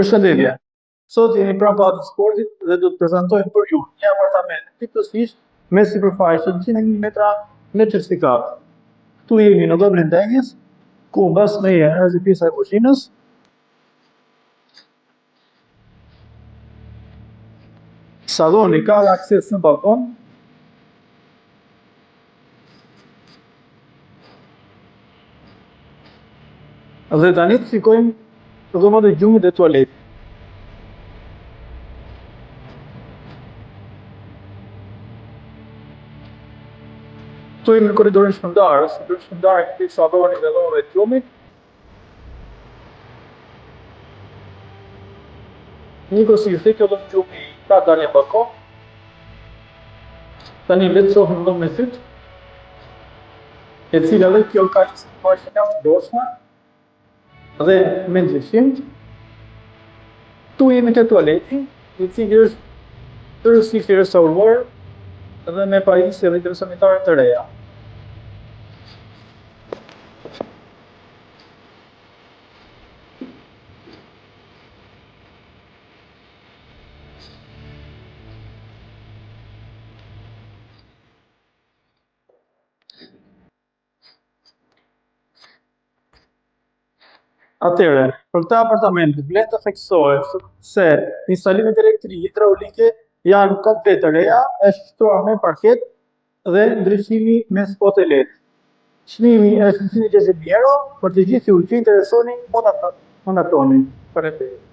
Përshëndetje. Sot jemi pranë palatit të sportit dhe do të prezantoj për ju një apartament tipsisht me sipërfaqe 100.000 metra metër sikat. Ktu jemi në dhomën e denjës, ku mbas meje është pjesa e kuzhinës. Salloni ka akses në balkon. Dhe tani të shikojmë dhomën e gjumit dhe tualetin. Këtu jemi në korridorin shpërndar, shpërndarje të sallonit dhe dhomave të gjumit. Njëkohësisht kjo dhomë gjumi ka dalje në balkon. Tani le të shohim dhomën e dytë, e cila edhe kjo ka një sipërfaqe nga të ndoshta dhe me ndryshim. Ktu jemi te tualeti, i cili është tërësisht i restauruar dhe me pajisje dhe sanitare të reja. Atëherë, për këtë apartament vlen të theksohet se instalimet elektrike hidraulike janë komplet të reja, është shtuar me parket dhe ndryshimi me spot LED. Çmimi është 150.000 euro, për të gjithë ju që interesoni mund na toni. Faleminderit.